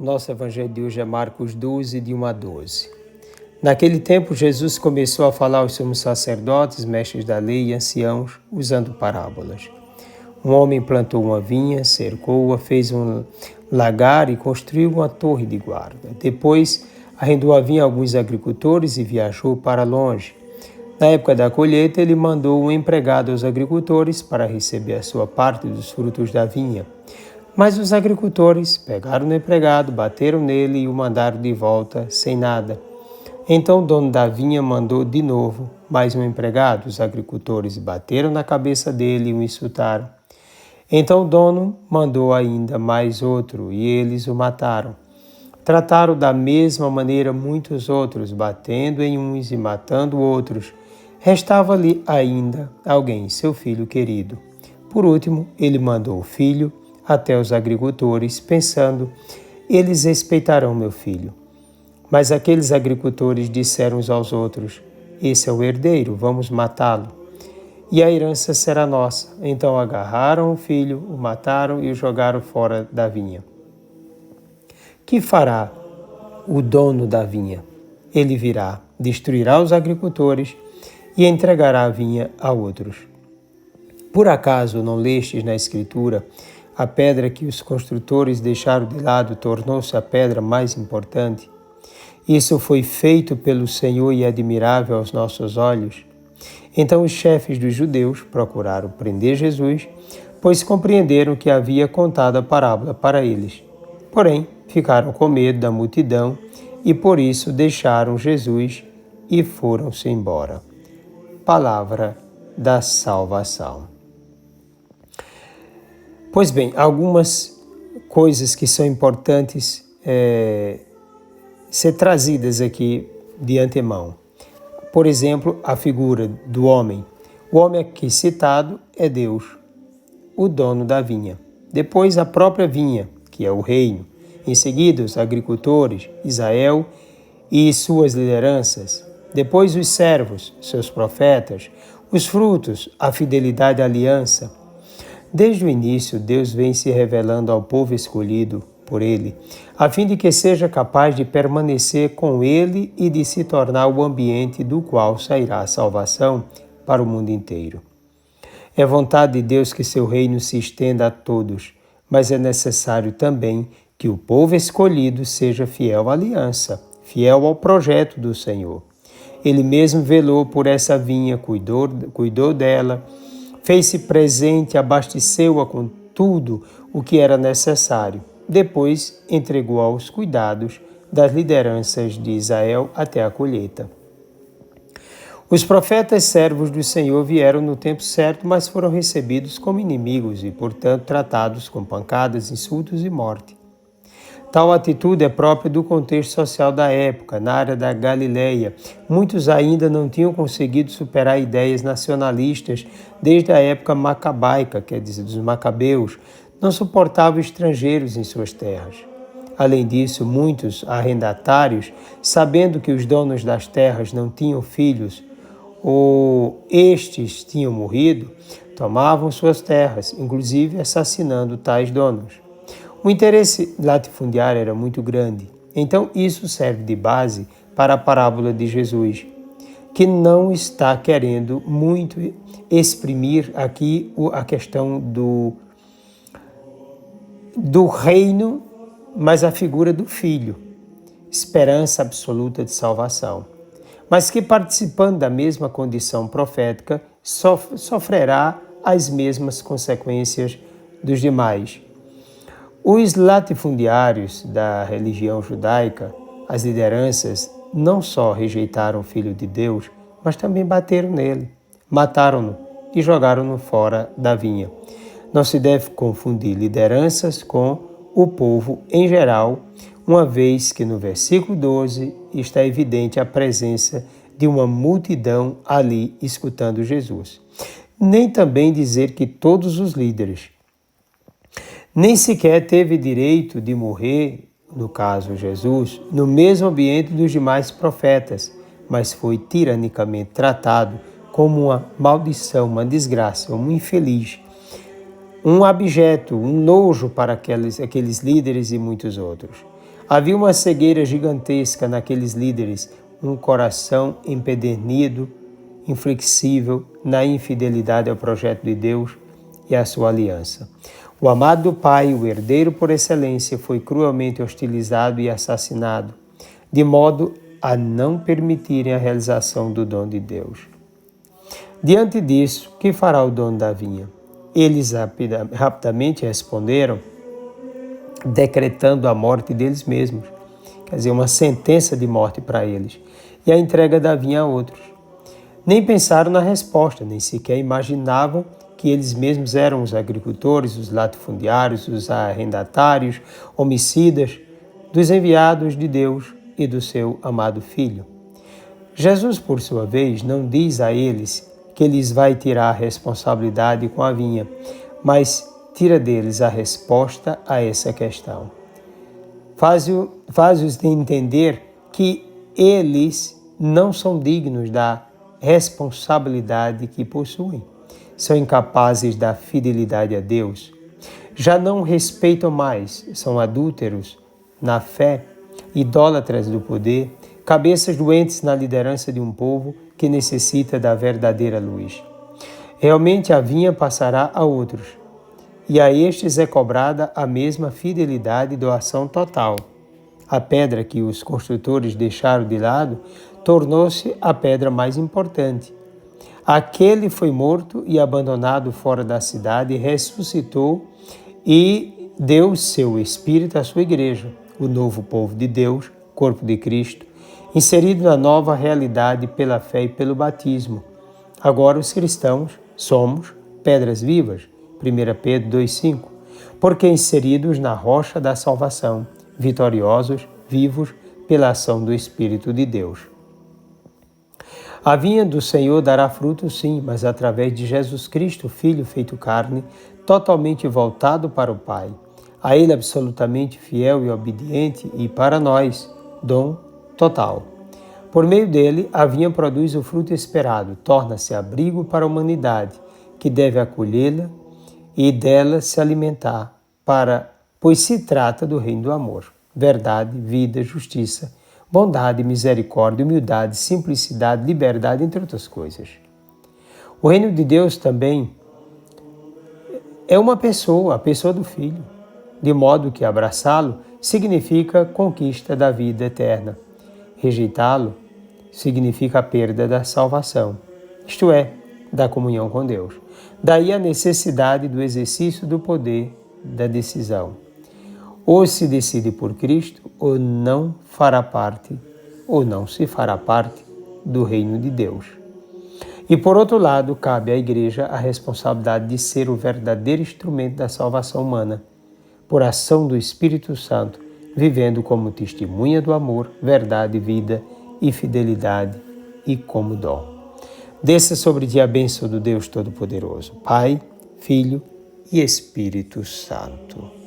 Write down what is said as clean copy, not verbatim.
Nosso evangelho de hoje é Marcos 12, de 1 a 12. Naquele tempo, Jesus começou a falar aos sumos sacerdotes, mestres da lei e anciãos, usando parábolas. Um homem plantou uma vinha, cercou-a, fez um lagar e construiu uma torre de guarda. Depois, arrendou a vinha a alguns agricultores e viajou para longe. Na época da colheita, ele mandou um empregado aos agricultores para receber a sua parte dos frutos da vinha. Mas os agricultores pegaram no empregado, bateram nele e o mandaram de volta sem nada. Então o dono da vinha mandou de novo mais um empregado. Os agricultores bateram na cabeça dele e o insultaram. Então o dono mandou ainda mais outro e eles o mataram. Trataram da mesma maneira muitos outros, batendo em uns e matando outros. Restava-lhe ainda alguém, seu filho querido. Por último, ele mandou o filho até os agricultores, pensando, eles respeitarão meu filho. Mas aqueles agricultores disseram uns aos outros, esse é o herdeiro, vamos matá-lo. E a herança será nossa. Então agarraram o filho, o mataram e o jogaram fora da vinha. Que fará o dono da vinha? Ele virá, destruirá os agricultores e entregará a vinha a outros. Por acaso não lestes na Escritura, a pedra que os construtores deixaram de lado tornou-se a pedra mais importante? Isso foi feito pelo Senhor e admirável aos nossos olhos. Então os chefes dos judeus procuraram prender Jesus, pois compreenderam que havia contado a parábola para eles. Porém, ficaram com medo da multidão e por isso deixaram Jesus e foram-se embora. Palavra da salvação. Pois bem, algumas coisas que são importantes ser trazidas aqui de antemão. Por exemplo, a figura do homem. O homem aqui citado é Deus, o dono da vinha. Depois, a própria vinha, que é o reino. Em seguida, os agricultores, Israel e suas lideranças. Depois, os servos, seus profetas. Os frutos, a fidelidade à aliança. Desde o início, Deus vem se revelando ao povo escolhido por Ele, a fim de que seja capaz de permanecer com Ele e de se tornar o ambiente do qual sairá a salvação para o mundo inteiro. É vontade de Deus que seu reino se estenda a todos, mas é necessário também que o povo escolhido seja fiel à aliança, fiel ao projeto do Senhor. Ele mesmo velou por essa vinha, cuidou dela, fez-se presente, abasteceu-a com tudo o que era necessário. Depois entregou aos cuidados das lideranças de Israel até a colheita. Os profetas servos do Senhor vieram no tempo certo, mas foram recebidos como inimigos e, portanto, tratados com pancadas, insultos e morte. Tal atitude é própria do contexto social da época, na área da Galileia. Muitos ainda não tinham conseguido superar ideias nacionalistas desde a época macabaica, quer dizer, dos macabeus, não suportavam estrangeiros em suas terras. Além disso, muitos arrendatários, sabendo que os donos das terras não tinham filhos ou estes tinham morrido, tomavam suas terras, inclusive assassinando tais donos. O interesse latifundiário era muito grande, então isso serve de base para a parábola de Jesus, que não está querendo muito exprimir aqui a questão do reino, mas a figura do Filho, esperança absoluta de salvação, mas que participando da mesma condição profética sofrerá as mesmas consequências dos demais. Os latifundiários da religião judaica, as lideranças, não só rejeitaram o Filho de Deus, mas também bateram nele, mataram-no e jogaram-no fora da vinha. Não se deve confundir lideranças com o povo em geral, uma vez que no versículo 12 está evidente a presença de uma multidão ali escutando Jesus. Nem também dizer que todos os líderes nem sequer teve direito de morrer, no caso Jesus, no mesmo ambiente dos demais profetas, mas foi tiranicamente tratado como uma maldição, uma desgraça, um infeliz, um abjeto, um nojo para aqueles líderes e muitos outros. Havia uma cegueira gigantesca naqueles líderes, um coração empedernido, inflexível na infidelidade ao projeto de Deus e à sua aliança. O amado do Pai, o herdeiro por excelência, foi cruelmente hostilizado e assassinado, de modo a não permitirem a realização do dom de Deus. Diante disso, que fará o dono da vinha? Eles rapidamente responderam, decretando a morte deles mesmos, quer dizer, uma sentença de morte para eles, e a entrega da vinha a outros. Nem pensaram na resposta, nem sequer imaginavam que eles mesmos eram os agricultores, os latifundiários, os arrendatários, homicidas, dos enviados de Deus e do seu amado Filho. Jesus, por sua vez, não diz a eles que lhes vai tirar a responsabilidade com a vinha, mas tira deles a resposta a essa questão. Faz-os entender que eles não são dignos da responsabilidade que possuem. São incapazes da fidelidade a Deus. Já não respeitam mais, são adúlteros na fé, idólatras do poder, cabeças doentes na liderança de um povo que necessita da verdadeira luz. Realmente a vinha passará a outros, e a estes é cobrada a mesma fidelidade e doação total. A pedra que os construtores deixaram de lado tornou-se a pedra mais importante. Aquele foi morto e abandonado fora da cidade, ressuscitou e deu seu Espírito à sua igreja, o novo povo de Deus, corpo de Cristo, inserido na nova realidade pela fé e pelo batismo. Agora os cristãos somos pedras vivas, 1 Pedro 2,5, porque inseridos na rocha da salvação, vitoriosos, vivos, pela ação do Espírito de Deus. A vinha do Senhor dará fruto sim, mas através de Jesus Cristo, Filho feito carne, totalmente voltado para o Pai. A Ele absolutamente fiel e obediente e para nós, dom total. Por meio dele, a vinha produz o fruto esperado, torna-se abrigo para a humanidade, que deve acolhê-la e dela se alimentar, pois se trata do reino do amor, verdade, vida, justiça, bondade, misericórdia, humildade, simplicidade, liberdade, entre outras coisas. O reino de Deus também é uma pessoa, a pessoa do Filho, de modo que abraçá-lo significa conquista da vida eterna. Rejeitá-lo significa a perda da salvação, isto é, da comunhão com Deus. Daí a necessidade do exercício do poder da decisão. Ou se decide por Cristo, ou não fará parte, ou não se fará parte do reino de Deus. E por outro lado, cabe à Igreja a responsabilidade de ser o verdadeiro instrumento da salvação humana, por ação do Espírito Santo, vivendo como testemunha do amor, verdade, vida e fidelidade e como dom. Desça sobre ti a bênção do Deus Todo-Poderoso, Pai, Filho e Espírito Santo.